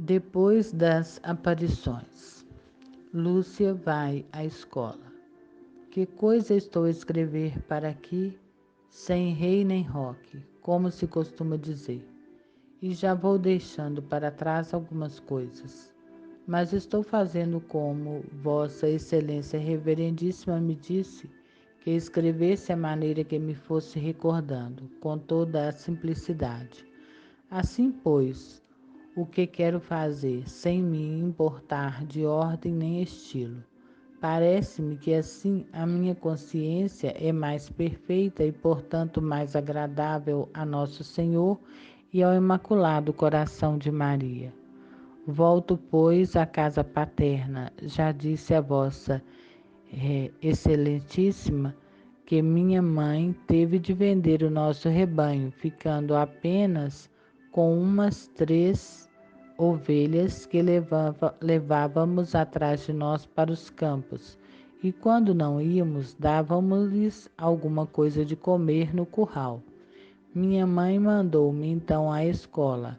Depois das aparições, Lúcia vai à escola. Que coisa estou a escrever para aqui, sem rei nem roque, como se costuma dizer. E já vou deixando para trás algumas coisas. Mas estou fazendo como Vossa Excelência Reverendíssima me disse, que escrevesse a maneira que me fosse recordando, com toda a simplicidade. Assim, pois, o que quero fazer, sem me importar de ordem nem estilo. Parece-me que assim a minha consciência é mais perfeita e, portanto, mais agradável a Nosso Senhor e ao Imaculado Coração de Maria. Volto, pois, à casa paterna. Já disse a Vossa Excelentíssima que minha mãe teve de vender o nosso rebanho, ficando apenas com umas 3 ovelhas que levávamos atrás de nós para os campos, e quando não íamos, dávamos-lhes alguma coisa de comer no curral. Minha mãe mandou-me então à escola,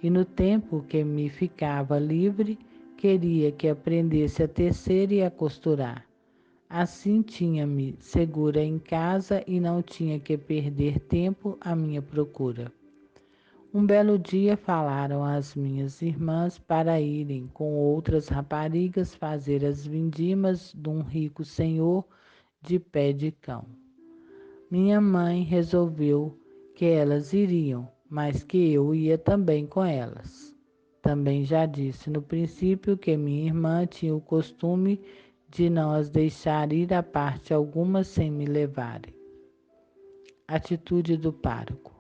e no tempo que me ficava livre, queria que aprendesse a tecer e a costurar. Assim tinha-me segura em casa e não tinha que perder tempo à minha procura. Um belo dia falaram às minhas irmãs para irem com outras raparigas fazer as vindimas de um rico senhor de pé de cão. Minha mãe resolveu que elas iriam, mas que eu ia também com elas. Também já disse no princípio que minha irmã tinha o costume de não as deixar ir a parte alguma sem me levarem. Atitude do pároco.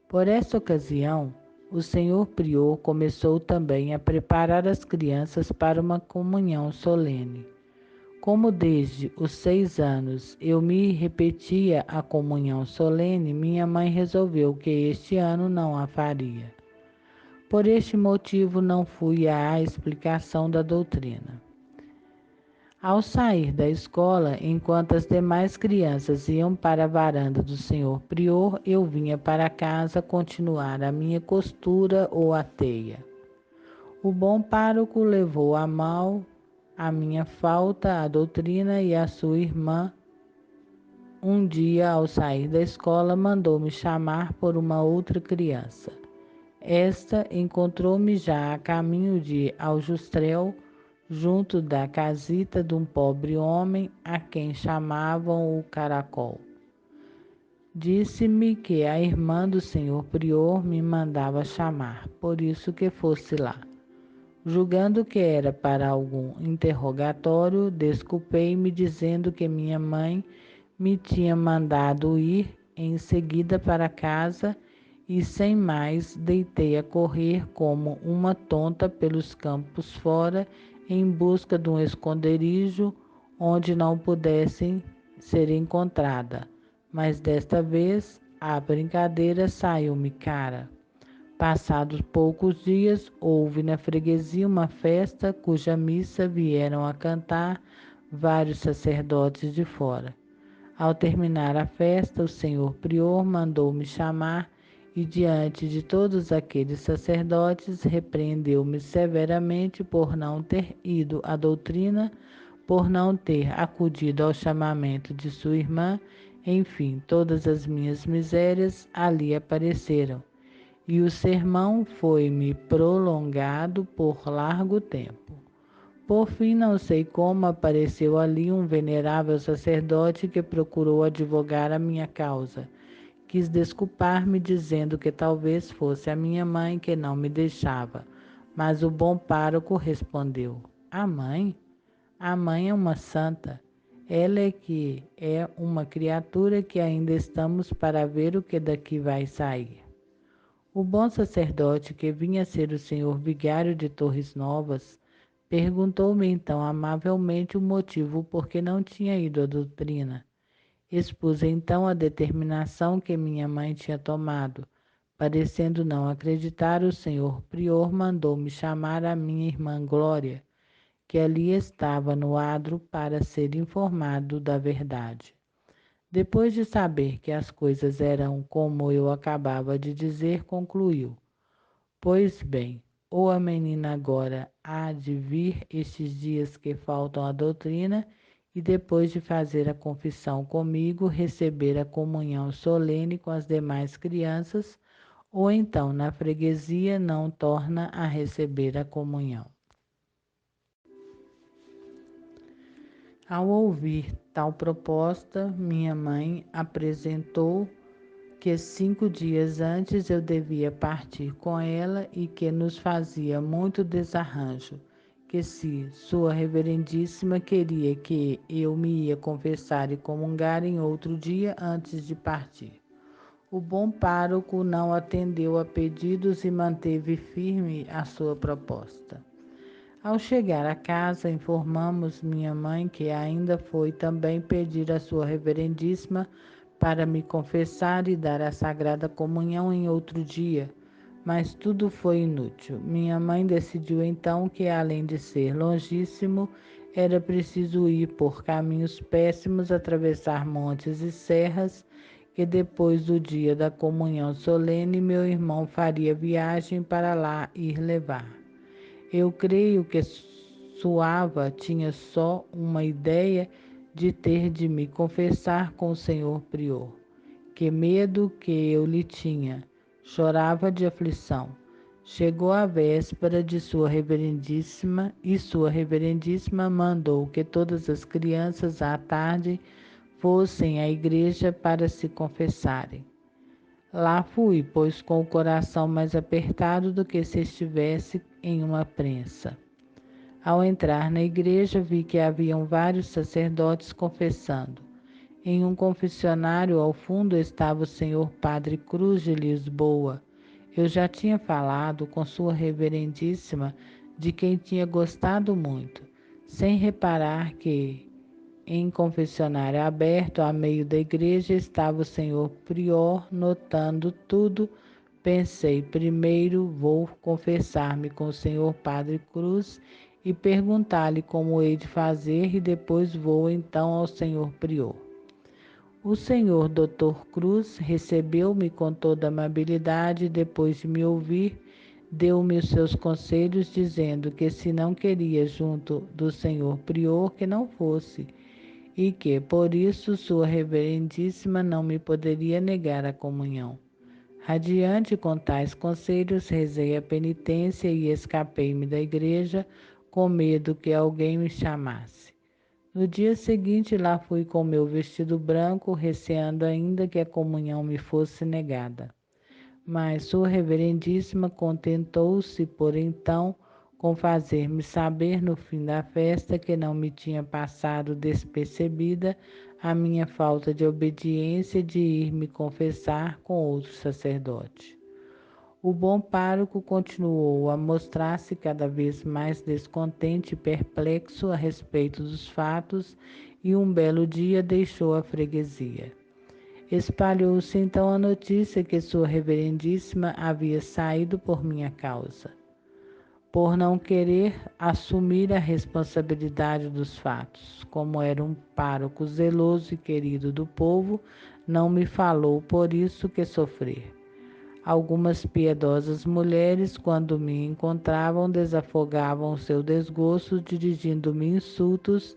Por esta ocasião, o senhor prior começou também a preparar as crianças para uma comunhão solene. Como desde os 6 anos eu me repetia a comunhão solene, minha mãe resolveu que este ano não a faria. Por este motivo não fui à explicação da doutrina. Ao sair da escola, enquanto as demais crianças iam para a varanda do senhor prior, eu vinha para casa continuar a minha costura ou a teia. O bom pároco levou a mal a minha falta à doutrina e a sua irmã, um dia, ao sair da escola, mandou-me chamar por uma outra criança. Esta encontrou-me já a caminho de Aljustrel, junto da casita de um pobre homem a quem chamavam o Caracol. Disse-me que a irmã do senhor prior me mandava chamar, por isso que fosse lá. Julgando que era para algum interrogatório, desculpei-me dizendo que minha mãe me tinha mandado ir em seguida para casa e, sem mais, deitei a correr como uma tonta pelos campos fora, em busca de um esconderijo onde não pudessem ser encontrada. Mas desta vez a brincadeira saiu-me cara. Passados poucos dias, houve na freguesia uma festa cuja missa vieram a cantar vários sacerdotes de fora. Ao terminar a festa, o senhor prior mandou-me chamar e, diante de todos aqueles sacerdotes, repreendeu-me severamente por não ter ido à doutrina, por não ter acudido ao chamamento de sua irmã. Enfim, todas as minhas misérias ali apareceram, e o sermão foi-me prolongado por largo tempo. Por fim, não sei como, apareceu ali um venerável sacerdote que procurou advogar a minha causa. Quis desculpar-me, dizendo que talvez fosse a minha mãe que não me deixava, mas o bom pároco respondeu: a mãe? A mãe é uma santa. Ela é que é uma criatura que ainda estamos para ver o que daqui vai sair. O bom sacerdote, que vinha ser o senhor vigário de Torres Novas, perguntou-me então amavelmente o motivo por que não tinha ido à doutrina. Expus então a determinação que minha mãe tinha tomado. Parecendo não acreditar, o senhor prior mandou-me chamar a minha irmã Glória, que ali estava no adro, para ser informado da verdade. Depois de saber que as coisas eram como eu acabava de dizer, concluiu: pois bem, ou a menina agora há de vir estes dias que faltam à doutrina e depois de fazer a confissão comigo, receber a comunhão solene com as demais crianças, ou então na freguesia não torna a receber a comunhão. Ao ouvir tal proposta, minha mãe apresentou que 5 dias antes eu devia partir com ela e que nos fazia muito desarranjo, que se Sua Reverendíssima queria que eu me ia confessar e comungar em outro dia antes de partir. O bom pároco não atendeu a pedidos e manteve firme a sua proposta. Ao chegar a casa, informamos minha mãe que ainda foi também pedir a Sua Reverendíssima para me confessar e dar a Sagrada Comunhão em outro dia, mas tudo foi inútil. Minha mãe decidiu então que, além de ser longíssimo, era preciso ir por caminhos péssimos, atravessar montes e serras, que depois do dia da comunhão solene, meu irmão faria viagem para lá ir levar. Eu creio que Suava tinha só uma ideia de ter de me confessar com o senhor prior. Que medo que eu lhe tinha! Chorava de aflição. Chegou a véspera de Sua Reverendíssima e Sua Reverendíssima mandou que todas as crianças à tarde fossem à igreja para se confessarem. Lá fui, pois com o coração mais apertado do que se estivesse em uma prensa. Ao entrar na igreja, vi que haviam vários sacerdotes confessando. Em um confessionário ao fundo estava o senhor Padre Cruz de Lisboa. Eu já tinha falado com Sua Reverendíssima, de quem tinha gostado muito, sem reparar que em confessionário aberto, a meio da igreja, estava o senhor prior, notando tudo. Pensei, primeiro vou confessar-me com o senhor Padre Cruz e perguntar-lhe como hei de fazer, e depois vou então ao senhor prior. O senhor Dr. Cruz recebeu-me com toda amabilidade e, depois de me ouvir, deu-me os seus conselhos, dizendo que se não queria junto do senhor prior, que não fosse, e que, por isso, Sua Reverendíssima não me poderia negar a comunhão. Radiante com tais conselhos, rezei a penitência e escapei-me da igreja, com medo que alguém me chamasse. No dia seguinte, lá fui com meu vestido branco, receando ainda que a comunhão me fosse negada. Mas Sua Reverendíssima contentou-se, por então, com fazer-me saber no fim da festa que não me tinha passado despercebida a minha falta de obediência de ir me confessar com outro sacerdote. O bom pároco continuou a mostrar-se cada vez mais descontente e perplexo a respeito dos fatos e um belo dia deixou a freguesia. Espalhou-se então a notícia que Sua Reverendíssima havia saído por minha causa. Por não querer assumir a responsabilidade dos fatos, como era um pároco zeloso e querido do povo, não me falou por isso que sofrer. Algumas piedosas mulheres, quando me encontravam, desafogavam o seu desgosto, dirigindo-me insultos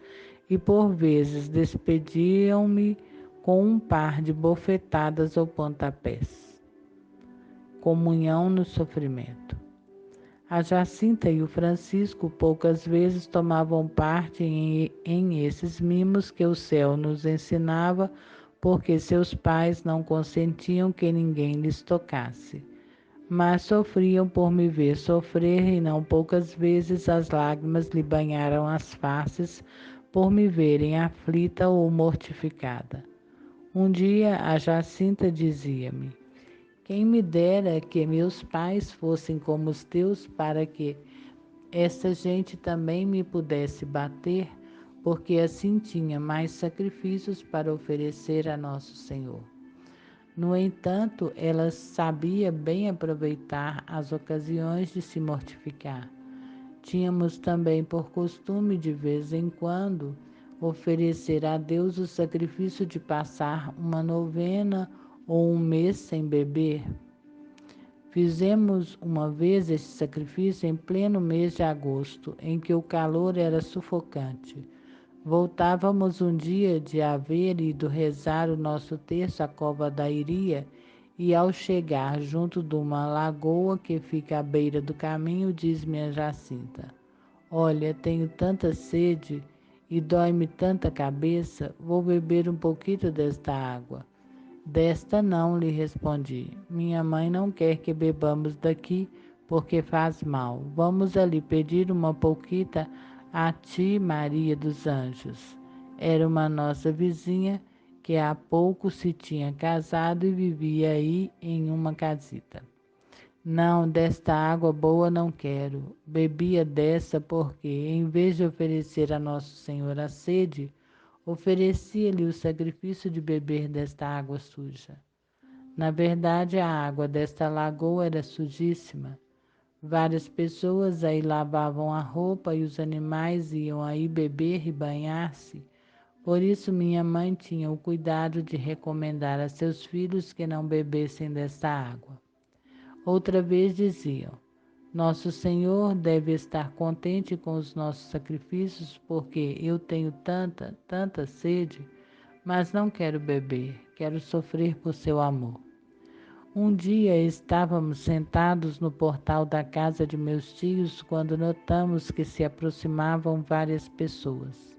e, por vezes, despediam-me com um par de bofetadas ou pontapés. Comunhão no sofrimento. A Jacinta e o Francisco poucas vezes tomavam parte em esses mimos que o céu nos ensinava, porque seus pais não consentiam que ninguém lhes tocasse. Mas sofriam por me ver sofrer, e não poucas vezes as lágrimas lhe banharam as faces por me verem aflita ou mortificada. Um dia a Jacinta dizia-me: quem me dera que meus pais fossem como os teus, para que esta gente também me pudesse bater, porque assim tinha mais sacrifícios para oferecer a nosso Senhor. No entanto, ela sabia bem aproveitar as ocasiões de se mortificar. Tínhamos também por costume, de vez em quando, oferecer a Deus o sacrifício de passar uma novena ou um mês sem beber. Fizemos uma vez esse sacrifício em pleno mês de agosto, em que o calor era sufocante. Voltávamos um dia de haver ido rezar o nosso terço à cova da Iria, e ao chegar junto de uma lagoa que fica à beira do caminho, diz-me a Jacinta: Olha, tenho tanta sede e dói-me tanta cabeça, vou beber um pouquinho desta água. Desta não, lhe respondi. Minha mãe não quer que bebamos daqui, porque faz mal. Vamos ali pedir uma pouquita a ti, Maria dos Anjos. Era uma nossa vizinha que há pouco se tinha casado e vivia aí em uma casita. Não, desta água boa não quero. Bebia dessa porque, em vez de oferecer a Nosso Senhor a sede, oferecia-lhe o sacrifício de beber desta água suja. Na verdade, a água desta lagoa era sujíssima. Várias pessoas aí lavavam a roupa e os animais iam aí beber e banhar-se. Por isso, minha mãe tinha o cuidado de recomendar a seus filhos que não bebessem desta água. Outra vez diziam: Nosso Senhor deve estar contente com os nossos sacrifícios, porque eu tenho tanta sede, mas não quero beber, quero sofrer por seu amor. Um dia estávamos sentados no portal da casa de meus tios quando notamos que se aproximavam várias pessoas.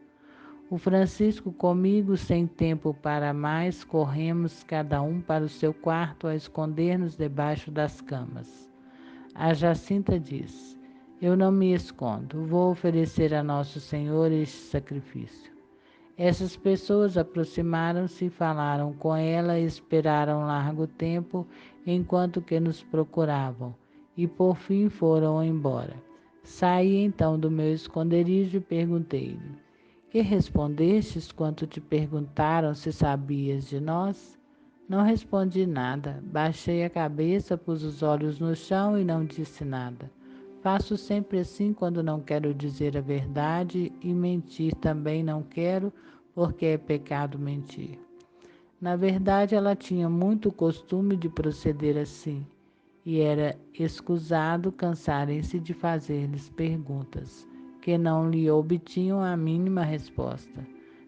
O Francisco comigo, sem tempo para mais, corremos cada um para o seu quarto a esconder-nos debaixo das camas. A Jacinta diz: Eu não me escondo, vou oferecer a Nosso Senhor este sacrifício. Essas pessoas aproximaram-se e falaram com ela e esperaram largo tempo enquanto que nos procuravam, e por fim foram embora. Saí então do meu esconderijo e perguntei-lhe: Que respondestes quando te perguntaram se sabias de nós? Não respondi nada. Baixei a cabeça, pus os olhos no chão e não disse nada. Faço sempre assim quando não quero dizer a verdade, e mentir também não quero, porque é pecado mentir. Na verdade, ela tinha muito costume de proceder assim, e era escusado cansarem-se de fazer-lhes perguntas, que não lhe obtinham a mínima resposta.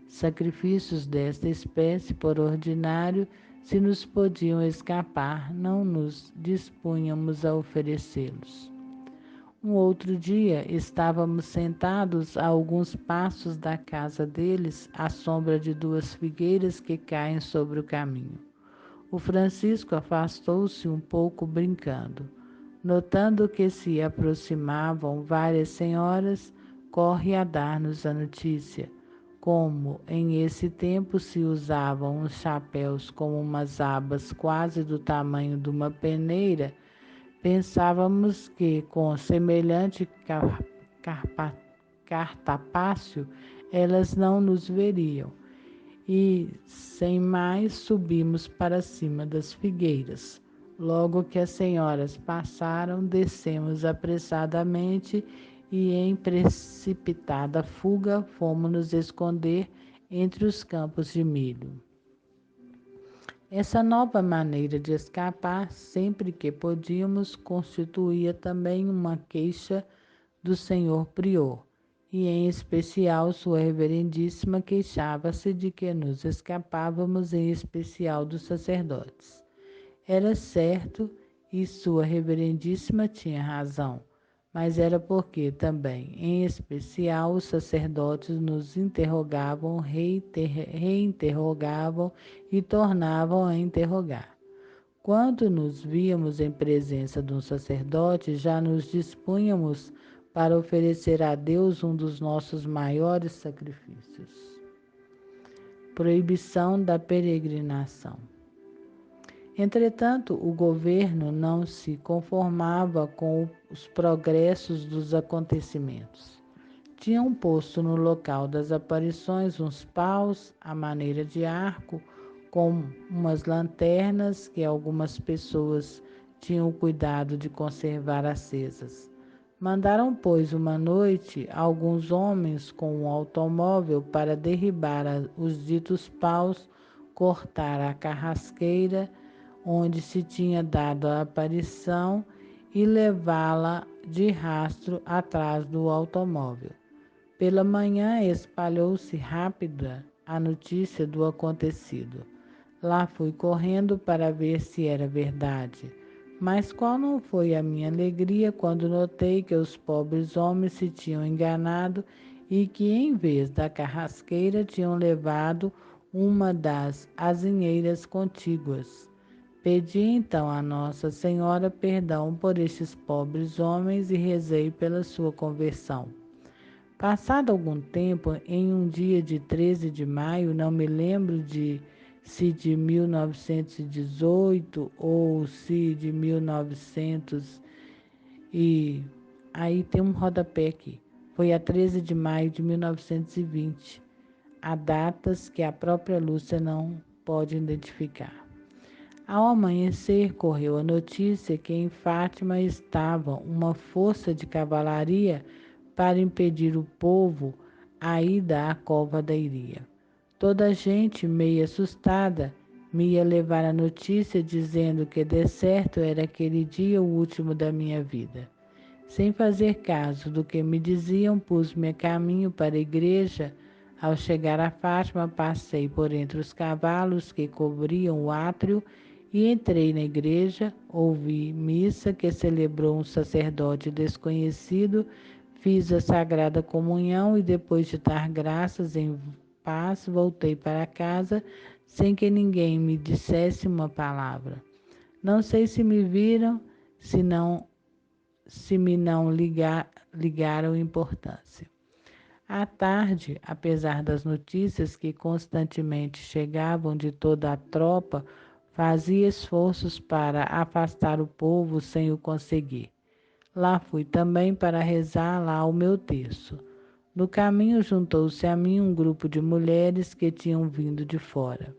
Sacrifícios desta espécie, por ordinário, se nos podiam escapar, não nos dispunhamos a oferecê-los. Um outro dia, estávamos sentados a alguns passos da casa deles, à sombra de duas figueiras que caem sobre o caminho. O Francisco afastou-se um pouco brincando. Notando que se aproximavam várias senhoras, corre a dar-nos a notícia. Como em esse tempo se usavam uns chapéus com umas abas quase do tamanho de uma peneira, pensávamos que, com semelhante cartapácio, elas não nos veriam. E, sem mais, subimos para cima das figueiras. Logo que as senhoras passaram, descemos apressadamente e, em precipitada fuga, fomos nos esconder entre os campos de milho. Essa nova maneira de escapar, sempre que podíamos, constituía também uma queixa do senhor prior, e em especial sua reverendíssima queixava-se de que nos escapávamos, em especial dos sacerdotes. Era certo, e sua reverendíssima tinha razão, mas era porque também, em especial, os sacerdotes nos interrogavam, reinterrogavam e tornavam a interrogar. Quando nos víamos em presença de um sacerdote, já nos dispunhamos para oferecer a Deus um dos nossos maiores sacrifícios. Proibição da peregrinação. Entretanto, o governo não se conformava com os progressos dos acontecimentos. Tinham posto no local das aparições uns paus, à maneira de arco, com umas lanternas que algumas pessoas tinham o cuidado de conservar acesas. Mandaram, pois, uma noite, alguns homens com um automóvel para derribar os ditos paus, cortar a carrasqueira, onde se tinha dado a aparição e levá-la de rastro atrás do automóvel. Pela manhã espalhou-se rápida a notícia do acontecido. Lá fui correndo para ver se era verdade. Mas qual não foi a minha alegria quando notei que os pobres homens se tinham enganado e que, em vez da carrasqueira, tinham levado uma das azinheiras contíguas. Pedi então a Nossa Senhora perdão por estes pobres homens e rezei pela sua conversão. Passado algum tempo, em um dia de 13 de maio, não me lembro se de 1918 ou se de 1900 e aí tem um rodapé aqui. Foi a 13 de maio de 1920. Há datas que a própria Lúcia não pode identificar. Ao amanhecer, correu a notícia que em Fátima estava uma força de cavalaria para impedir o povo a ida à cova da Iria. Toda a gente, meio assustada, me ia levar a notícia dizendo que de certo era aquele dia o último da minha vida. Sem fazer caso do que me diziam, pus-me a caminho para a igreja. Ao chegar a Fátima, passei por entre os cavalos que cobriam o átrio e entrei na igreja. Ouvi missa que celebrou um sacerdote desconhecido, fiz a Sagrada Comunhão e, depois de dar graças em paz, voltei para casa sem que ninguém me dissesse uma palavra. Não sei se me viram, se me não ligaram importância. À tarde, apesar das notícias que constantemente chegavam de toda a tropa, fazia esforços para afastar o povo sem o conseguir. Lá fui também para rezar lá o meu terço. No caminho juntou-se a mim um grupo de mulheres que tinham vindo de fora.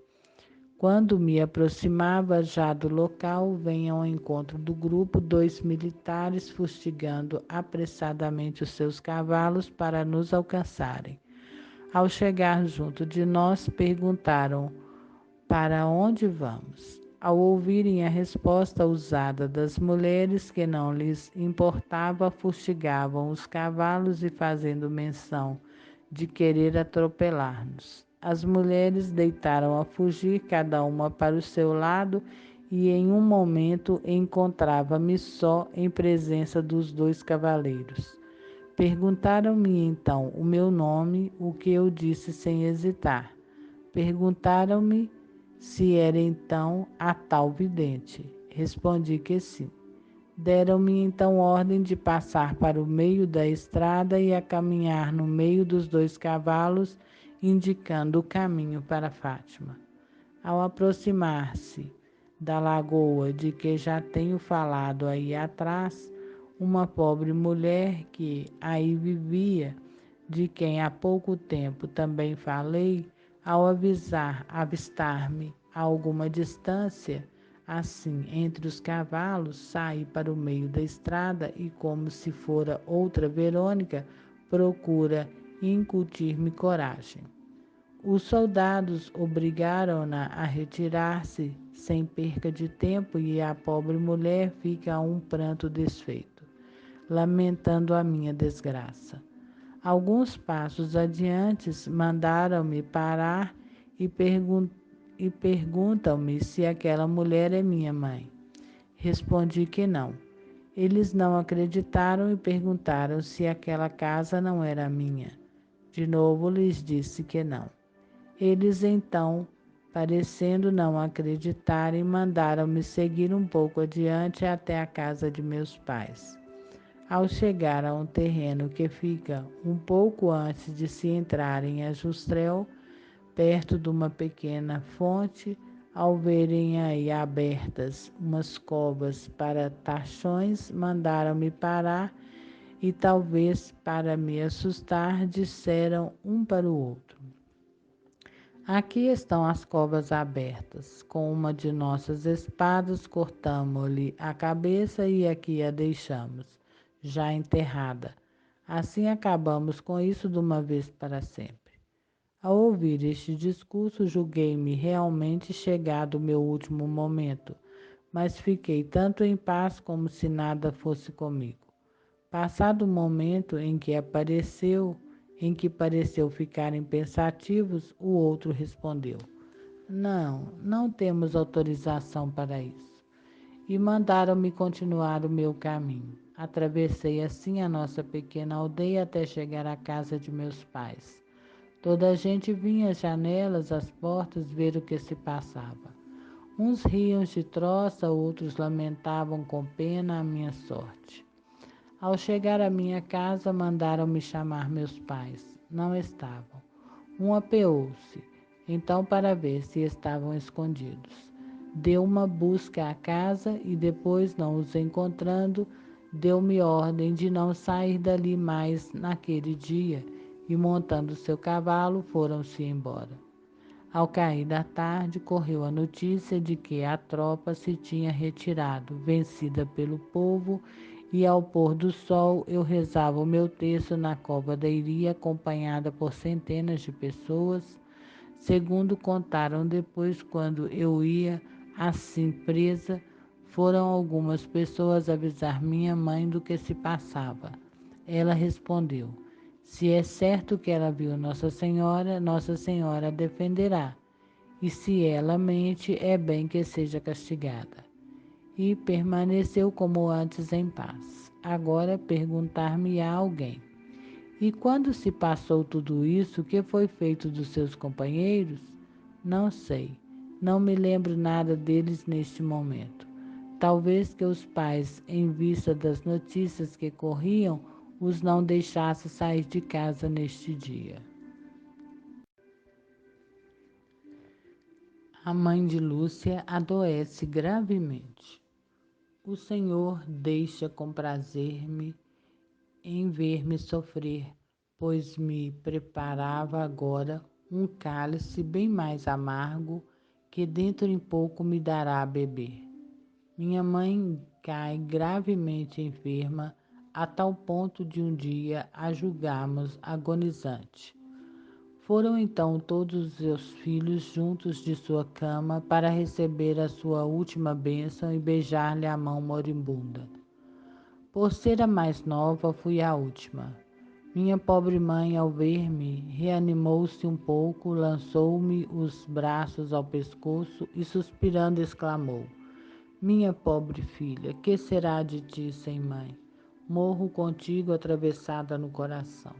Quando me aproximava já do local, vêm ao encontro do grupo 2 militares fustigando apressadamente os seus cavalos para nos alcançarem. Ao chegar junto de nós, perguntaram para onde vamos. Ao ouvirem a resposta usada das mulheres, que não lhes importava, fustigavam os cavalos e fazendo menção de querer atropelar-nos. As mulheres deitaram a fugir, cada uma para o seu lado, e em um momento encontrava-me só em presença dos 2 cavaleiros. Perguntaram-me então o meu nome, o que eu disse sem hesitar. Perguntaram-me se era então a tal vidente. Respondi que sim. Deram-me então ordem de passar para o meio da estrada e a caminhar no meio dos 2 cavalos, indicando o caminho para Fátima. Ao aproximar-se da lagoa de que já tenho falado aí atrás, uma pobre mulher que aí vivia, de quem há pouco tempo também falei, ao avistar-me a alguma distância, assim, entre os cavalos, saí para o meio da estrada e, como se fora outra Verônica, procura incutir-me coragem. Os soldados obrigaram-na a retirar-se sem perca de tempo e a pobre mulher fica a um pranto desfeito, lamentando a minha desgraça. Alguns passos adiante, mandaram-me parar e perguntam-me se aquela mulher é minha mãe. Respondi que não. Eles não acreditaram e perguntaram se aquela casa não era minha. De novo lhes disse que não. Eles então, parecendo não acreditarem, mandaram-me seguir um pouco adiante até a casa de meus pais. Ao chegar a um terreno que fica um pouco antes de se entrar em Ajustrel, perto de uma pequena fonte, ao verem aí abertas umas covas para tachões, mandaram-me parar e, talvez para me assustar, disseram um para o outro: aqui estão as covas abertas. Com uma de nossas espadas cortamo-lhe a cabeça e aqui a deixamos, já enterrada. Assim acabamos com isso de uma vez para sempre. Ao ouvir este discurso, julguei-me realmente chegado o meu último momento. mas fiquei tanto em paz como se nada fosse comigo. Passado o momento em que pareceu ficarem pensativos, o outro respondeu: Não, não temos autorização para isso. E mandaram-me continuar o meu caminho. Atravessei assim a nossa pequena aldeia até chegar à casa de meus pais. Toda a gente vinha às janelas, às portas, ver o que se passava. Uns riam de troça, outros lamentavam com pena a minha sorte. Ao chegar à minha casa, mandaram-me chamar meus pais. Não estavam. Um apeou-se, então, para ver se estavam escondidos. Deu uma busca à casa e, depois, não os encontrando, deu-me ordem de não sair dali mais naquele dia e, montando seu cavalo, foram-se embora. Ao cair da tarde, correu a notícia de que a tropa se tinha retirado, vencida pelo povo, e ao pôr do sol eu rezava o meu terço na cova da Iria, acompanhada por centenas de pessoas, segundo contaram depois quando eu ia assim presa. Foram algumas pessoas avisar minha mãe do que se passava. Ela respondeu: se é certo que ela viu Nossa Senhora a defenderá. E se ela mente, é bem que seja castigada. E permaneceu como antes em paz. Agora perguntar-me-á alguém: e quando se passou tudo isso, o que foi feito dos seus companheiros? Não sei. Não me lembro nada deles neste momento. Talvez que os pais, em vista das notícias que corriam, os não deixasse sair de casa neste dia. A mãe de Lúcia adoece gravemente. O Senhor deixa comprazer-me em ver-me sofrer, pois me preparava agora um cálice bem mais amargo, que dentro em pouco me dará a beber. Minha mãe cai gravemente enferma, a tal ponto de um dia a julgarmos agonizante. Foram então todos os seus filhos juntos de sua cama para receber a sua última bênção e beijar-lhe a mão moribunda. Por ser a mais nova, fui a última. Minha pobre mãe, ao ver-me, reanimou-se um pouco, lançou-me os braços ao pescoço e, suspirando, exclamou: minha pobre filha, que será de ti sem mãe? Morro contigo atravessada no coração.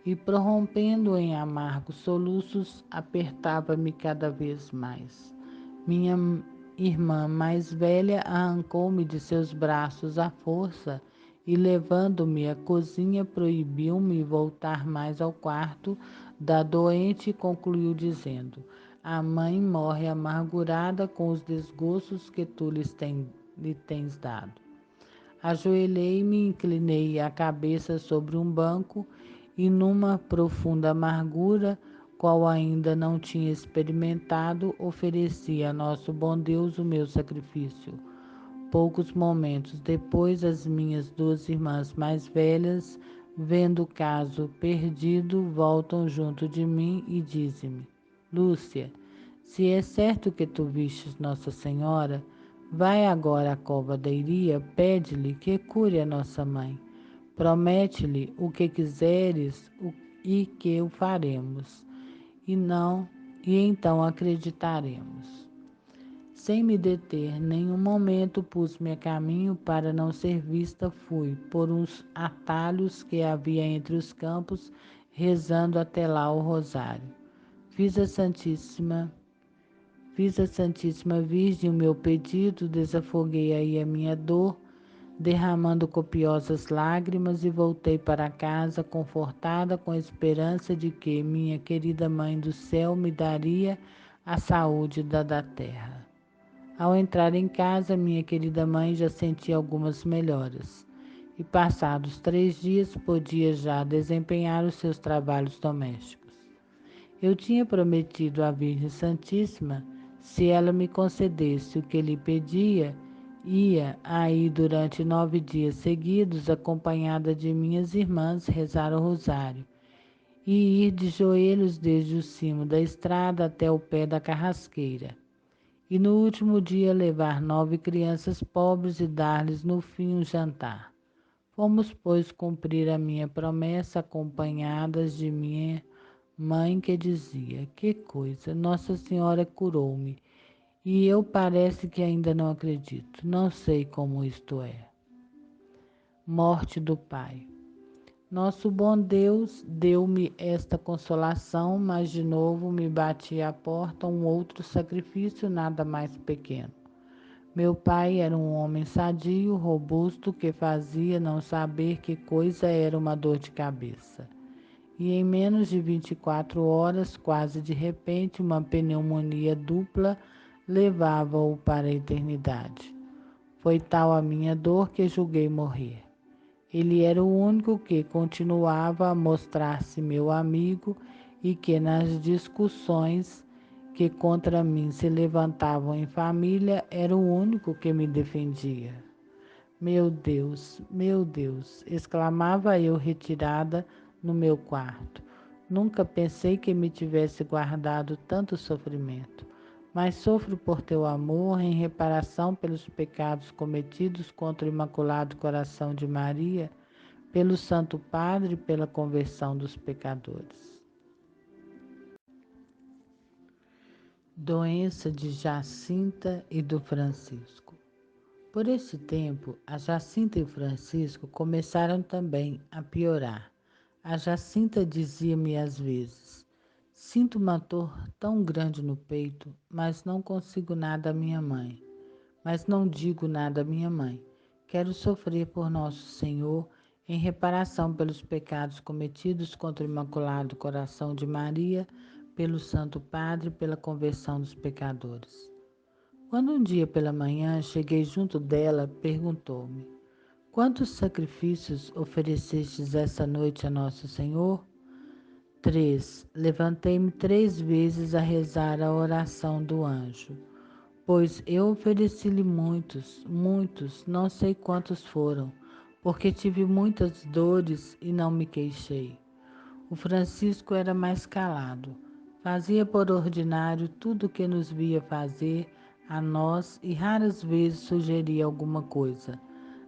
E, prorrompendo em amargos soluços, apertava-me cada vez mais. Minha irmã mais velha arrancou-me de seus braços à força e, levando-me à cozinha, proibiu-me voltar mais ao quarto da doente e concluiu dizendo: a mãe morre amargurada com os desgostos que tu lhe tens dado. Ajoelhei-me e inclinei a cabeça sobre um banco e, numa profunda amargura, qual ainda não tinha experimentado, ofereci a nosso bom Deus o meu sacrifício. Poucos momentos depois, as minhas duas irmãs mais velhas, vendo o caso perdido, voltam junto de mim e dizem-me: Lúcia, se é certo que tu vistes Nossa Senhora, vai agora à cova da Iria, pede-lhe que cure a nossa mãe. Promete-lhe o que quiseres e que o faremos, e então acreditaremos. Sem me deter nenhum momento, pus-me a caminho para não ser vista. Fui por uns atalhos que havia entre os campos, rezando até lá o rosário. Fiz a Santíssima Virgem o meu pedido, desafoguei aí a minha dor, derramando copiosas lágrimas, e voltei para casa confortada com a esperança de que minha querida Mãe do Céu me daria a saúde da terra. Ao entrar em casa, minha querida mãe já sentia algumas melhoras e, passados 3 dias, podia já desempenhar os seus trabalhos domésticos. Eu tinha prometido à Virgem Santíssima, se ela me concedesse o que lhe pedia, ia aí durante 9 dias seguidos, acompanhada de minhas irmãs, rezar o rosário e ir de joelhos desde o cimo da estrada até o pé da carrasqueira. e no último dia levar 9 crianças pobres e dar-lhes no fim um jantar. Fomos, pois, cumprir a minha promessa, acompanhadas de minha mãe, que dizia: que coisa, Nossa Senhora curou-me, e eu parece que ainda não acredito. Não sei como isto é. Morte do pai. Nosso bom Deus deu-me esta consolação, mas de novo me batia à porta um outro sacrifício nada mais pequeno. Meu pai era um homem sadio, robusto, que fazia não saber que coisa era uma dor de cabeça. E em menos de 24 horas, quase de repente, uma pneumonia dupla levava-o para a eternidade. Foi tal a minha dor que julguei morrer. Ele era o único que continuava a mostrar-se meu amigo e que nas discussões que contra mim se levantavam em família era o único que me defendia. Meu Deus, exclamava eu retirada no meu quarto. Nunca pensei que me tivesse guardado tanto sofrimento, mas sofro por teu amor em reparação pelos pecados cometidos contra o Imaculado Coração de Maria, pelo Santo Padre e pela conversão dos pecadores. Doença de Jacinta e do Francisco. Por esse tempo, a Jacinta e o Francisco começaram também a piorar. A Jacinta dizia-me às vezes: sinto uma dor tão grande no peito, mas não consigo nada à minha mãe. Mas não digo nada à minha mãe. Quero sofrer por nosso Senhor em reparação pelos pecados cometidos contra o Imaculado Coração de Maria, pelo Santo Padre e pela conversão dos pecadores. Quando um dia pela manhã cheguei junto dela, perguntou-me: quantos sacrifícios oferecestes essa noite a Nosso Senhor? 3. Levantei-me 3 vezes a rezar a oração do anjo, pois eu ofereci-lhe muitos, muitos, não sei quantos foram, porque tive muitas dores e não me queixei. O Francisco era mais calado. Fazia por ordinário tudo o que nos via fazer a nós e raras vezes sugeria alguma coisa.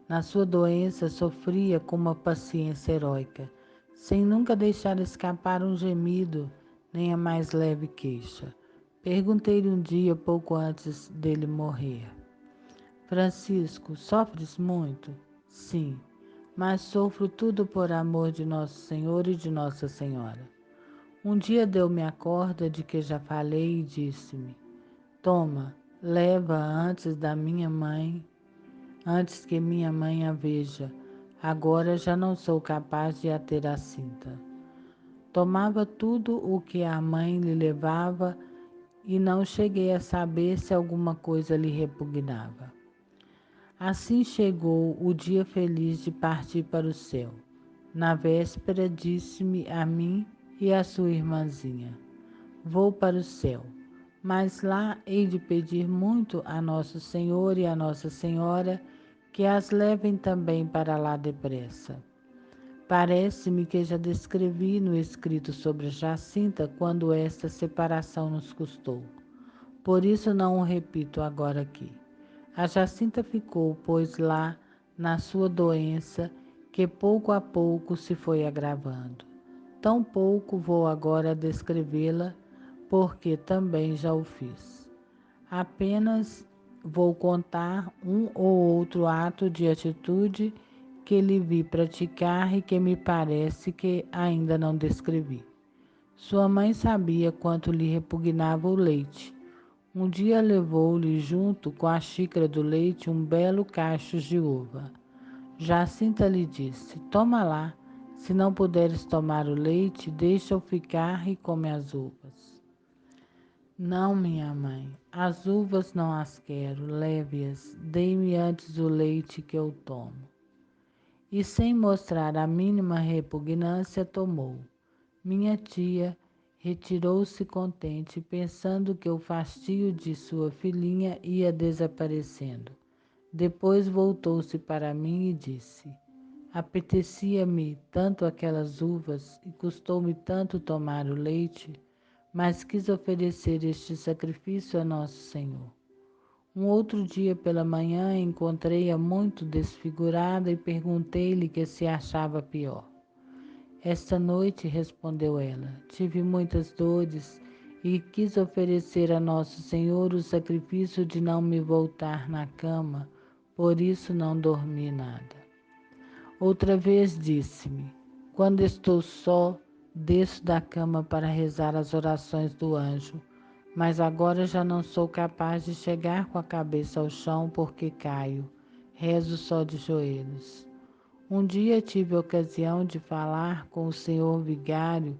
Na sua doença sofria com uma paciência heróica, sem nunca deixar escapar um gemido, nem a mais leve queixa. Perguntei-lhe um dia, pouco antes dele morrer: Francisco, sofres muito? Sim, mas sofro tudo por amor de Nosso Senhor e de Nossa Senhora. Um dia deu-me a corda de que já falei e disse-me: toma, leva antes que minha mãe a veja. Agora já não sou capaz de a ter à cinta. Tomava tudo o que a mãe lhe levava e não cheguei a saber se alguma coisa lhe repugnava. Assim chegou o dia feliz de partir para o céu. Na véspera disse-me a mim e a sua irmãzinha: vou para o céu, mas lá hei de pedir muito a Nosso Senhor e a Nossa Senhora que as levem também para lá depressa. Parece-me que já descrevi no escrito sobre Jacinta quando esta separação nos custou. Por isso não o repito agora aqui. A Jacinta ficou, pois, lá na sua doença, que pouco a pouco se foi agravando. Tão pouco vou agora descrevê-la, porque também já o fiz. Apenas vou contar um ou outro ato de atitude que lhe vi praticar e que me parece que ainda não descrevi. Sua mãe sabia quanto lhe repugnava o leite. Um dia levou-lhe junto com a xícara do leite um belo cacho de uva. Jacinta lhe disse: toma lá, se não puderes tomar o leite, deixa-o ficar e come as uvas. Não, minha mãe, as uvas não as quero, leve-as, dê-me antes o leite que eu tomo. E sem mostrar a mínima repugnância, tomou. Minha tia retirou-se contente, pensando que o fastio de sua filhinha ia desaparecendo. Depois voltou-se para mim e disse: apetecia-me tanto aquelas uvas e custou-me tanto tomar o leite, mas quis oferecer este sacrifício a Nosso Senhor. Um outro dia pela manhã encontrei-a muito desfigurada e perguntei-lhe que se achava pior. Esta noite, respondeu ela, tive muitas dores e quis oferecer a Nosso Senhor o sacrifício de não me voltar na cama, por isso não dormi nada. Outra vez disse-me, quando estou só, desço da cama para rezar as orações do anjo, mas agora já não sou capaz de chegar com a cabeça ao chão porque caio, rezo só de joelhos. Um dia tive a ocasião de falar com o senhor vigário.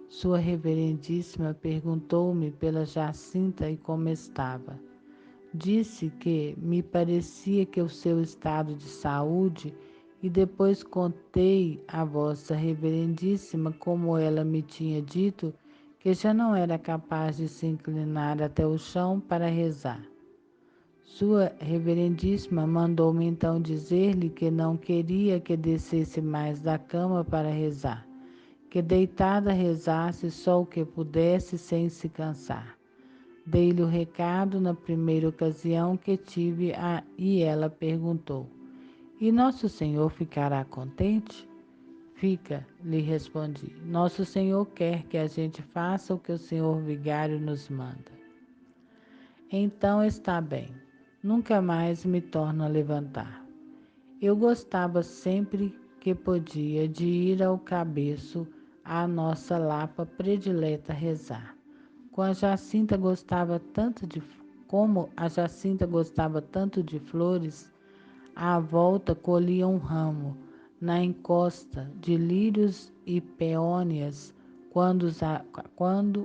Sua reverendíssima perguntou-me pela Jacinta e como estava. Disse que me parecia que o seu estado de saúde e depois contei à vossa reverendíssima como ela me tinha dito que já não era capaz de se inclinar até o chão para rezar. Sua reverendíssima mandou-me então dizer-lhe que não queria que descesse mais da cama para rezar, que deitada rezasse só o que pudesse sem se cansar. Dei-lhe o recado na primeira ocasião que tive e ela perguntou, e Nosso Senhor ficará contente? Fica, lhe respondi. Nosso Senhor quer que a gente faça o que o senhor vigário nos manda. Então está bem. Nunca mais me torno a levantar. Eu gostava sempre que podia de ir ao cabeço à nossa lapa predileta rezar. Como a Jacinta gostava tanto de flores, à volta colhia um ramo, na encosta de lírios e peônias, quando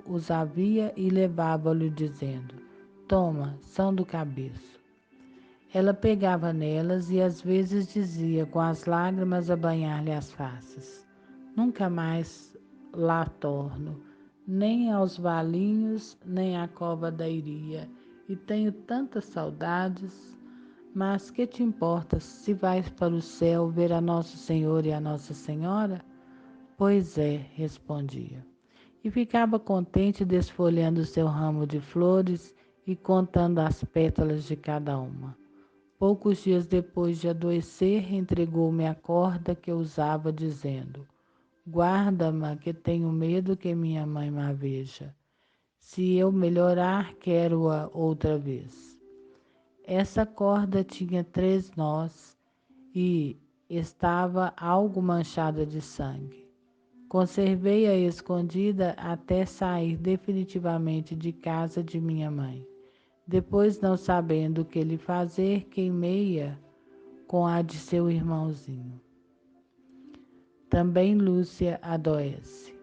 os havia e levava-lhe dizendo, toma, são do cabeço. Ela pegava nelas e às vezes dizia, com as lágrimas a banhar-lhe as faces, nunca mais lá torno, nem aos valinhos, nem à cova da Iria, e tenho tantas saudades, mas que te importa se vais para o céu ver a Nosso Senhor e a Nossa Senhora? Pois é, respondia, e ficava contente desfolhando seu ramo de flores e contando as pétalas de cada uma. Poucos dias depois de adoecer, entregou-me a corda que usava, dizendo, guarda-ma que tenho medo que minha mãe me veja. Se eu melhorar, quero-a outra vez. Essa corda tinha 3 nós e estava algo manchada de sangue. Conservei-a escondida até sair definitivamente de casa de minha mãe. Depois, não sabendo o que lhe fazer, queimei-a com a de seu irmãozinho. Também Lúcia adoece.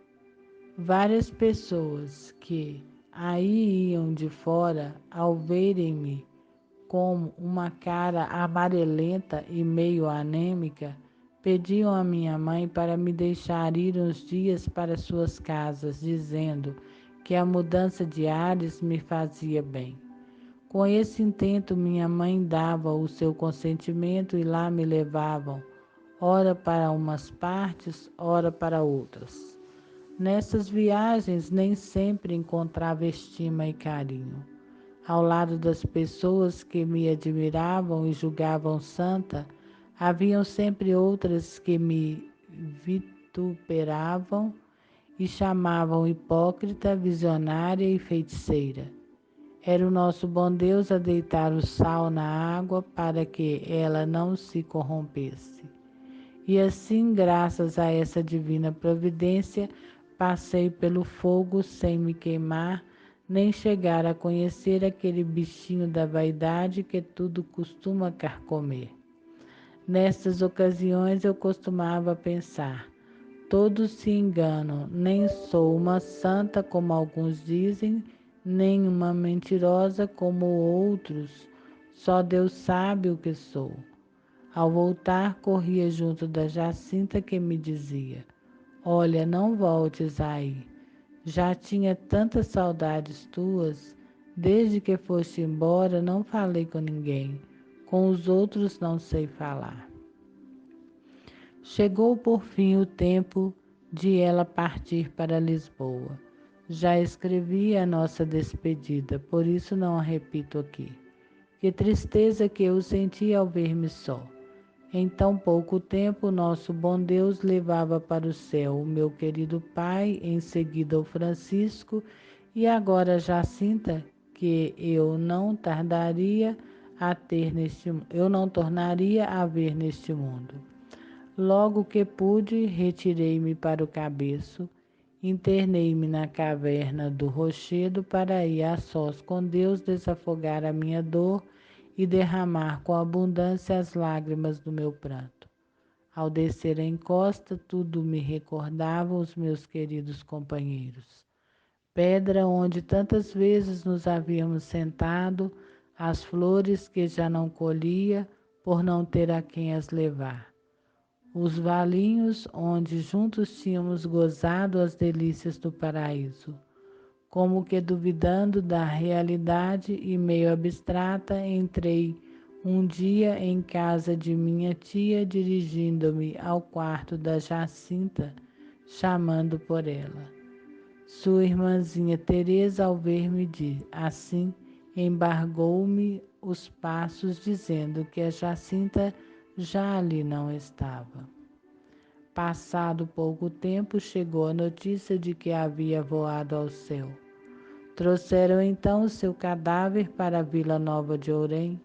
Várias pessoas que aí iam de fora, ao verem-me com uma cara amarelenta e meio anêmica, pediam à minha mãe para me deixar ir uns dias para suas casas, dizendo que a mudança de ares me fazia bem. Com esse intento, minha mãe dava o seu consentimento e lá me levavam, ora para umas partes, ora para outras. Nessas viagens nem sempre encontrava estima e carinho. Ao lado das pessoas que me admiravam e julgavam santa, haviam sempre outras que me vituperavam e chamavam hipócrita, visionária e feiticeira. Era o nosso bom Deus a deitar o sal na água para que ela não se corrompesse. E assim, graças a essa divina providência, passei pelo fogo sem me queimar, nem chegar a conhecer aquele bichinho da vaidade que tudo costuma carcomer. Nestas ocasiões eu costumava pensar, todos se enganam, nem sou uma santa como alguns dizem, nem uma mentirosa como outros, só Deus sabe o que sou. Ao voltar, corria junto da Jacinta que me dizia, olha, não voltes aí, já tinha tantas saudades tuas, desde que foste embora não falei com ninguém, com os outros não sei falar. Chegou por fim o tempo de ela partir para Lisboa. Já escrevi a nossa despedida, por isso não a repito aqui. Que tristeza que eu senti ao ver-me só. Em tão pouco tempo, nosso bom Deus levava para o céu o meu querido pai, em seguida o Francisco, e agora Jacinta, que eu não tornaria a ver neste mundo. Logo que pude, retirei-me para o cabeço, internei-me na caverna do rochedo para ir a sós com Deus desafogar a minha dor e derramar com abundância as lágrimas do meu pranto. Ao descer a encosta, tudo me recordava os meus queridos companheiros. Pedra onde tantas vezes nos havíamos sentado, as flores que já não colhia por não ter a quem as levar. Os valinhos onde juntos tínhamos gozado as delícias do paraíso. Como que duvidando da realidade e meio abstrata, entrei um dia em casa de minha tia, dirigindo-me ao quarto da Jacinta, chamando por ela. Sua irmãzinha Teresa, ao ver-me assim, embargou-me os passos, dizendo que a Jacinta já ali não estava. Passado pouco tempo, chegou a notícia de que havia voado ao céu. Trouxeram então o seu cadáver para a Vila Nova de Ourém.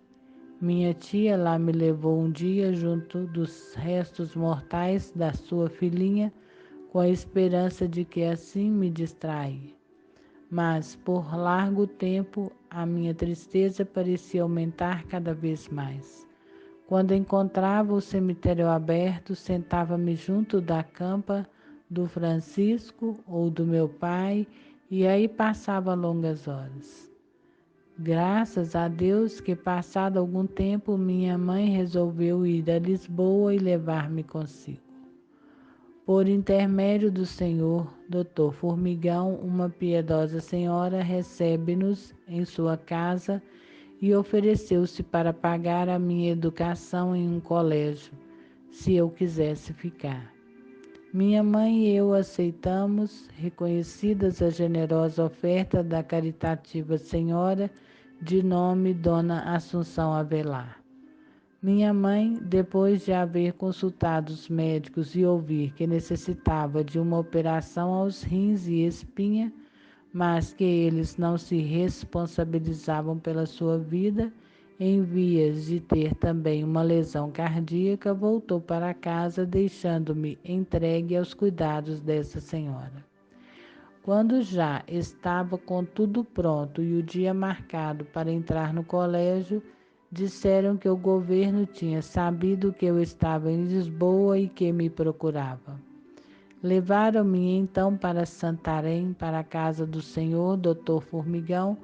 Minha tia lá me levou um dia junto dos restos mortais da sua filhinha, com a esperança de que assim me distraia. Mas, por largo tempo, a minha tristeza parecia aumentar cada vez mais. Quando encontrava o cemitério aberto, sentava-me junto da campa do Francisco ou do meu pai e aí passava longas horas. Graças a Deus que, passado algum tempo, minha mãe resolveu ir a Lisboa e levar-me consigo. Por intermédio do senhor Dr. Formigão, uma piedosa senhora recebe-nos em sua casa e ofereceu-se para pagar a minha educação em um colégio, se eu quisesse ficar. Minha mãe e eu aceitamos, reconhecidas a generosa oferta da caritativa senhora, de nome Dona Assunção Avelar. Minha mãe, depois de haver consultado os médicos e ouvir que necessitava de uma operação aos rins e espinha, mas que eles não se responsabilizavam pela sua vida, em vias de ter também uma lesão cardíaca, voltou para casa, deixando-me entregue aos cuidados dessa senhora. Quando já estava com tudo pronto e o dia marcado para entrar no colégio, disseram que o governo tinha sabido que eu estava em Lisboa e que me procurava. Levaram-me então para Santarém, para a casa do senhor Dr. Formigão,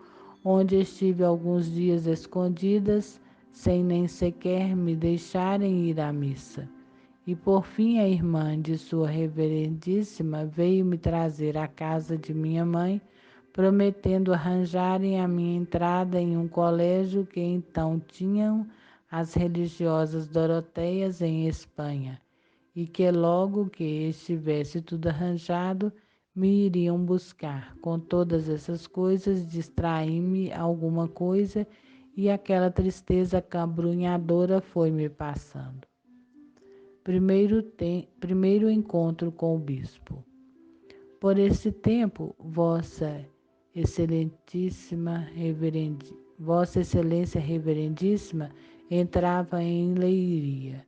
onde estive alguns dias escondidas, sem nem sequer me deixarem ir à missa. E por fim a irmã de sua reverendíssima veio me trazer à casa de minha mãe, prometendo arranjarem a minha entrada em um colégio que então tinham as religiosas Doroteias em Espanha, e que logo que estivesse tudo arranjado, me iriam buscar. Com todas essas coisas, distraí-me alguma coisa e aquela tristeza cabrunhadora foi me passando. Primeiro encontro com o bispo. Por esse tempo, Vossa Excelência Reverendíssima entrava em Leiria,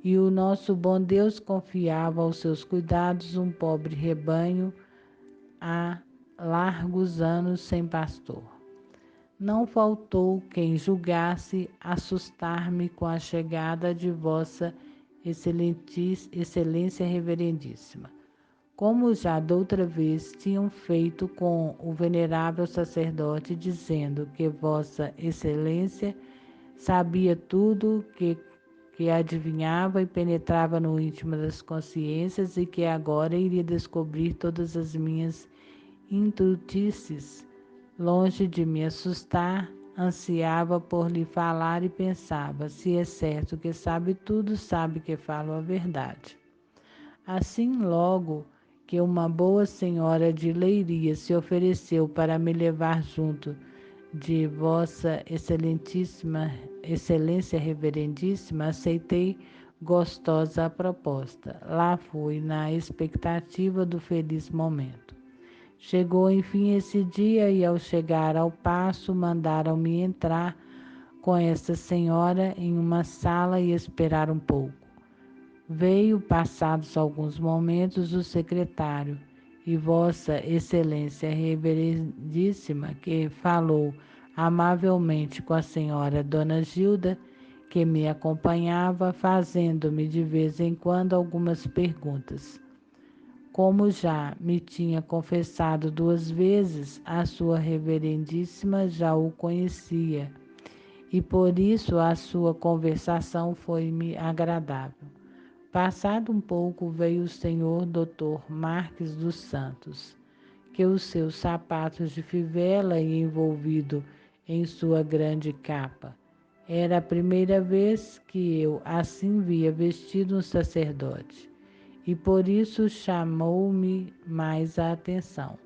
e o nosso bom Deus confiava aos seus cuidados um pobre rebanho há largos anos sem pastor. Não faltou quem julgasse assustar-me com a chegada de Vossa Excelência Reverendíssima, como já doutra vez tinham feito com o venerável sacerdote, dizendo que Vossa Excelência sabia tudo, que adivinhava e penetrava no íntimo das consciências e que agora iria descobrir todas as minhas intutices. Longe de me assustar, ansiava por lhe falar e pensava, se é certo que sabe tudo, sabe que falo a verdade. Assim, logo que uma boa senhora de Leiria se ofereceu para me levar junto de Vossa Excelência Reverendíssima, aceitei gostosa a proposta. Lá fui, na expectativa do feliz momento. Chegou enfim esse dia e, ao chegar ao paço, mandaram-me entrar com esta senhora em uma sala e esperar um pouco. Veio, passados alguns momentos, o secretário e Vossa Excelência Reverendíssima, que falou amavelmente com a senhora Dona Gilda, que me acompanhava, fazendo-me de vez em quando algumas perguntas. Como já me tinha confessado 2 vezes, a sua Reverendíssima já o conhecia, e por isso a sua conversação foi-me agradável. Passado um pouco, veio o senhor Dr. Marques dos Santos, que os seus sapatos de fivela e envolvido em sua grande capa. Era a primeira vez que eu assim via vestido um sacerdote, e por isso chamou-me mais a atenção.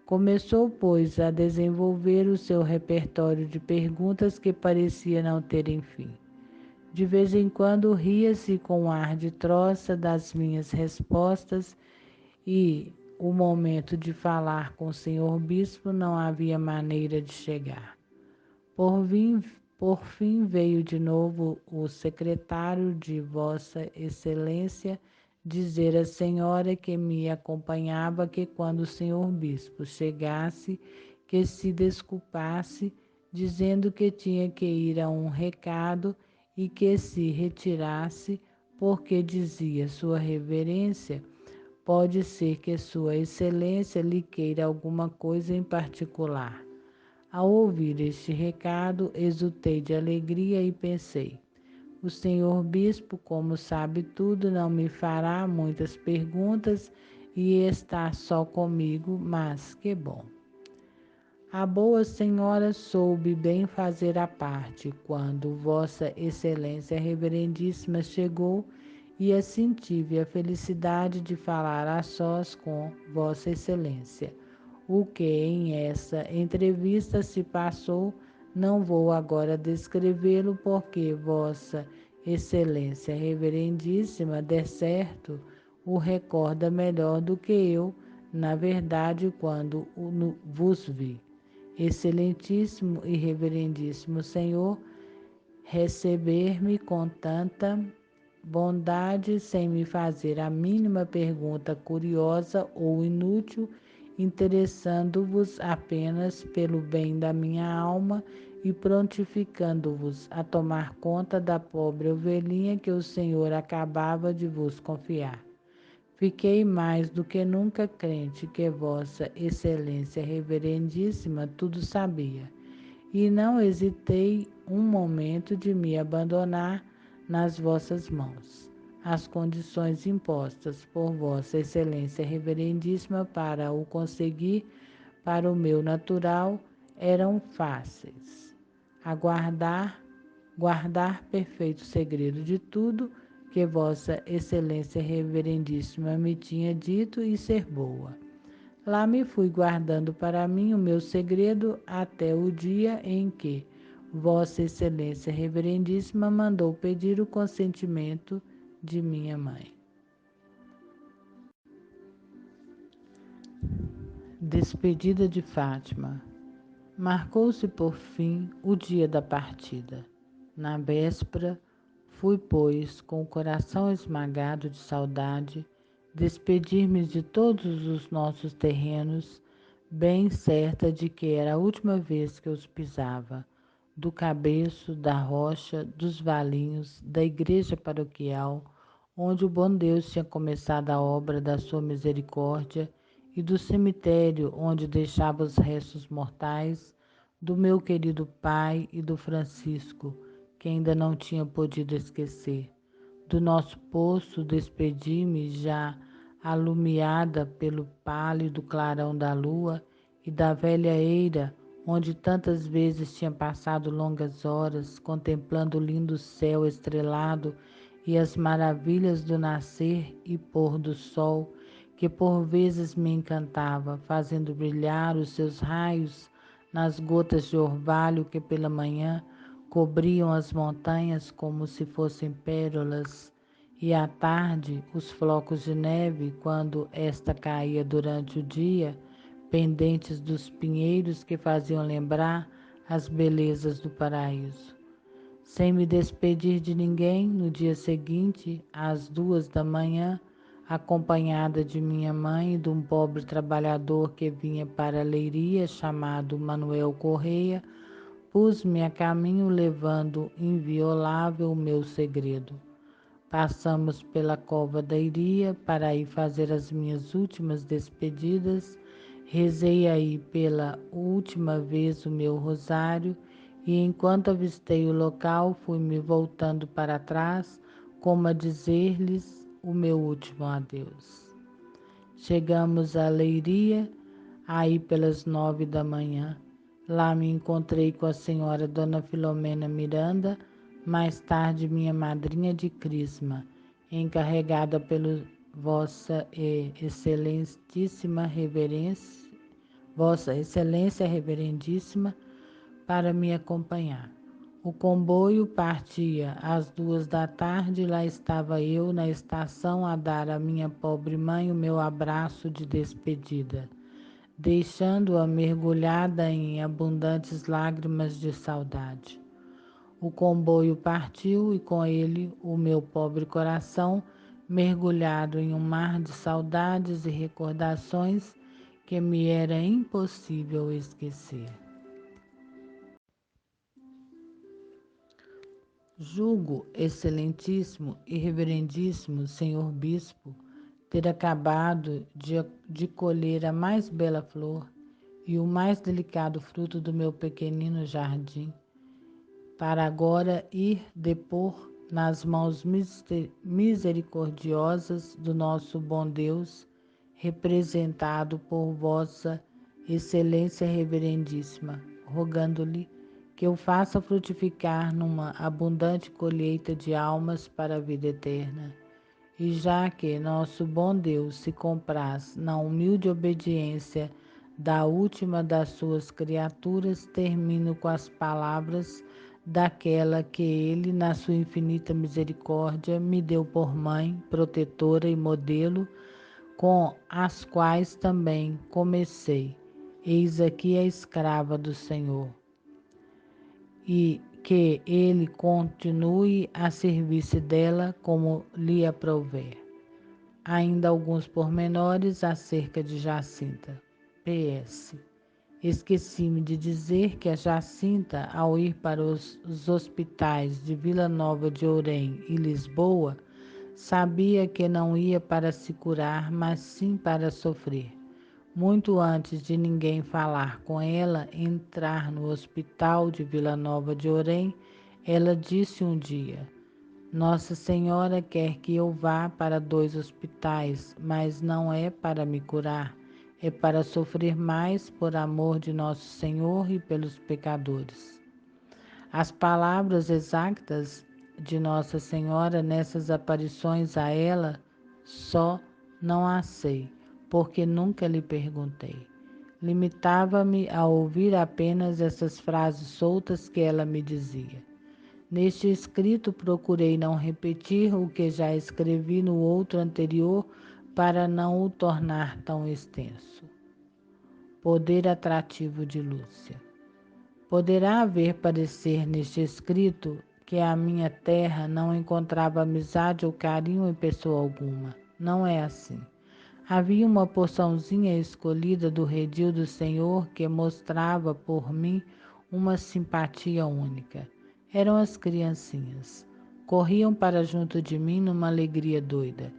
Começou, pois, a desenvolver o seu repertório de perguntas que parecia não terem fim. De vez em quando ria-se com um ar de troça das minhas respostas e, o momento de falar com o senhor bispo, não havia maneira de chegar. Por fim veio de novo o secretário de Vossa Excelência dizer à senhora que me acompanhava que, quando o senhor bispo chegasse, que se desculpasse, dizendo que tinha que ir a um recado e que se retirasse, porque, dizia sua reverência, pode ser que sua excelência lhe queira alguma coisa em particular. Ao ouvir este recado, exultei de alegria e pensei: o senhor bispo, como sabe tudo, não me fará muitas perguntas e está só comigo, mas que bom. A boa senhora soube bem fazer a parte quando Vossa Excelência Reverendíssima chegou, e assim tive a felicidade de falar a sós com Vossa Excelência. O que em essa entrevista se passou, não vou agora descrevê-lo, porque Vossa Excelência Reverendíssima, de certo, o recorda melhor do que eu, na verdade, quando vos vi. Excelentíssimo e reverendíssimo Senhor, receber-me com tanta bondade, sem me fazer a mínima pergunta curiosa ou inútil, interessando-vos apenas pelo bem da minha alma e prontificando-vos a tomar conta da pobre ovelhinha que o Senhor acabava de vos confiar. Fiquei mais do que nunca crente que Vossa Excelência Reverendíssima tudo sabia, e não hesitei um momento de me abandonar nas vossas mãos. As condições impostas por Vossa Excelência Reverendíssima para o conseguir, para o meu natural, eram fáceis. Guardar perfeito segredo de tudo que Vossa Excelência Reverendíssima me tinha dito e ser boa. Lá me fui guardando para mim o meu segredo até o dia em que Vossa Excelência Reverendíssima mandou pedir o consentimento de minha mãe. Despedida de Fátima. Marcou-se por fim o dia da partida. Na véspera, fui, pois, com o coração esmagado de saudade, despedir-me de todos os nossos terrenos, bem certa de que era a última vez que os pisava, do cabeço, da rocha, dos valinhos, da igreja paroquial, onde o bom Deus tinha começado a obra da sua misericórdia, e do cemitério onde deixava os restos mortais do meu querido pai e do Francisco, que ainda não tinha podido esquecer. Do nosso poço despedi-me já alumiada pelo pálido clarão da lua, e da velha eira, onde tantas vezes tinha passado longas horas contemplando o lindo céu estrelado e as maravilhas do nascer e pôr do sol, que por vezes me encantava, fazendo brilhar os seus raios nas gotas de orvalho que pela manhã cobriam as montanhas como se fossem pérolas, e à tarde os flocos de neve, quando esta caía durante o dia, pendentes dos pinheiros que faziam lembrar as belezas do paraíso. Sem me despedir de ninguém, no dia seguinte, às 2 da manhã, acompanhada de minha mãe e de um pobre trabalhador que vinha para a leiria, chamado Manuel Correia, pus-me a caminho levando inviolável o meu segredo. Passamos pela cova da Iria para ir fazer as minhas últimas despedidas. Rezei aí pela última vez o meu rosário e, enquanto avistei o local, fui me voltando para trás, como a dizer-lhes o meu último adeus. Chegamos à Leiria, aí pelas 9 da manhã. Lá me encontrei com a senhora Dona Filomena Miranda, mais tarde minha madrinha de crisma, encarregada pelo Vossa Excelência Reverendíssima, para me acompanhar. O comboio partia às 2 da tarde e lá estava eu na estação a dar à minha pobre mãe o meu abraço de despedida, deixando-a mergulhada em abundantes lágrimas de saudade. O comboio partiu e com ele o meu pobre coração, mergulhado em um mar de saudades e recordações que me era impossível esquecer. Julgo, excelentíssimo e reverendíssimo senhor bispo, ter acabado de colher a mais bela flor e o mais delicado fruto do meu pequenino jardim, para agora ir depor nas mãos misericordiosas do nosso bom Deus, representado por Vossa Excelência Reverendíssima, rogando-lhe que o faça frutificar numa abundante colheita de almas para a vida eterna. E já que nosso bom Deus se compraz na humilde obediência da última das suas criaturas, termino com as palavras daquela que ele, na sua infinita misericórdia, me deu por mãe, protetora e modelo, com as quais também comecei. Eis aqui a escrava do Senhor. E que ele continue a serviço dela como lhe aprouver. Ainda alguns pormenores acerca de Jacinta. PS. Esqueci-me de dizer que a Jacinta, ao ir para os hospitais de Vila Nova de Ourém e Lisboa, sabia que não ia para se curar, mas sim para sofrer. Muito antes de ninguém falar com ela, entrar no hospital de Vila Nova de Ourém, ela disse um dia: Nossa Senhora quer que eu vá para 2 hospitais, mas não é para me curar, é para sofrer mais por amor de Nosso Senhor e pelos pecadores. As palavras exatas de Nossa Senhora nessas aparições a ela só não as sei, porque nunca lhe perguntei. Limitava-me a ouvir apenas essas frases soltas que ela me dizia. Neste escrito procurei não repetir o que já escrevi no outro anterior para não o tornar tão extenso. Poder atrativo de Lúcia. Poderá haver parecer neste escrito que a minha terra não encontrava amizade ou carinho em pessoa alguma. Não é assim. Havia uma porçãozinha escolhida do redil do Senhor que mostrava por mim uma simpatia única. Eram as criancinhas. Corriam para junto de mim numa alegria doida.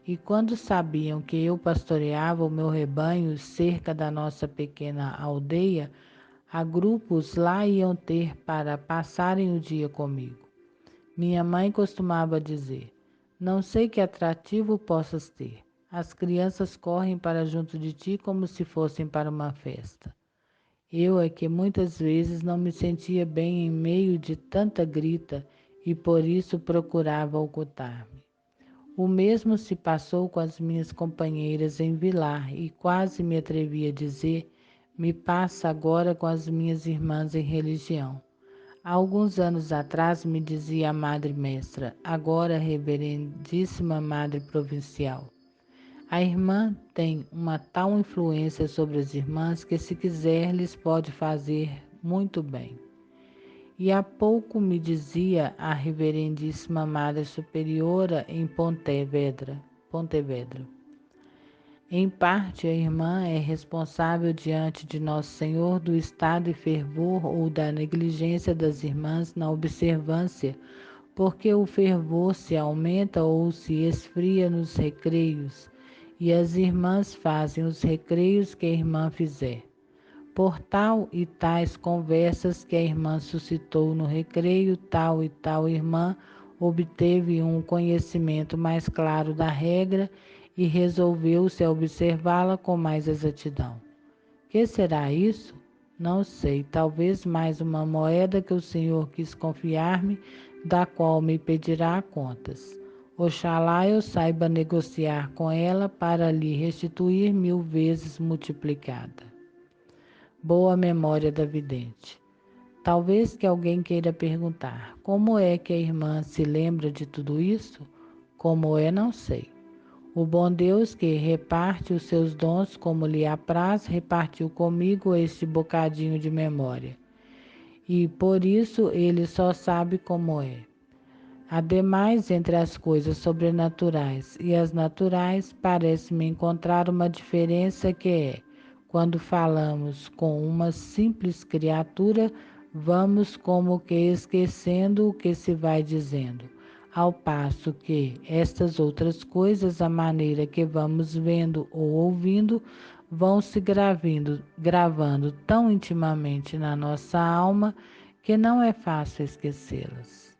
E quando sabiam que eu pastoreava o meu rebanho cerca da nossa pequena aldeia, a grupos lá iam ter para passarem o dia comigo. Minha mãe costumava dizer: Não sei que atrativo possas ter. As crianças correm para junto de ti como se fossem para uma festa. Eu é que muitas vezes não me sentia bem em meio de tanta grita e por isso procurava ocultar-me. O mesmo se passou com as minhas companheiras em Vilar e quase me atrevi a dizer: me passa agora com as minhas irmãs em religião. Há alguns anos atrás me dizia a Madre Mestra, agora Reverendíssima Madre Provincial. A irmã tem uma tal influência sobre as irmãs que, se quiser, lhes pode fazer muito bem. E há pouco me dizia a Reverendíssima Madre Superiora em Pontevedra. Em parte, a irmã é responsável diante de Nosso Senhor do estado de fervor ou da negligência das irmãs na observância, porque o fervor se aumenta ou se esfria nos recreios, e as irmãs fazem os recreios que a irmã fizer. Por tal e tais conversas que a irmã suscitou no recreio, tal e tal irmã obteve um conhecimento mais claro da regra e resolveu-se a observá-la com mais exatidão. Que será isso? Não sei, talvez mais uma moeda que o Senhor quis confiar-me, da qual me pedirá contas. Oxalá eu saiba negociar com ela para lhe restituir 1000 vezes multiplicada. Boa memória da vidente. Talvez que alguém queira perguntar: como é que a irmã se lembra de tudo isso? Como é, não sei. O bom Deus, que reparte os seus dons como lhe apraz, repartiu comigo este bocadinho de memória. E por isso ele só sabe como é. Ademais, entre as coisas sobrenaturais e as naturais, parece-me encontrar uma diferença que é, quando falamos com uma simples criatura, vamos como que esquecendo o que se vai dizendo, ao passo que estas outras coisas, a maneira que vamos vendo ou ouvindo, vão se gravando tão intimamente na nossa alma que não é fácil esquecê-las.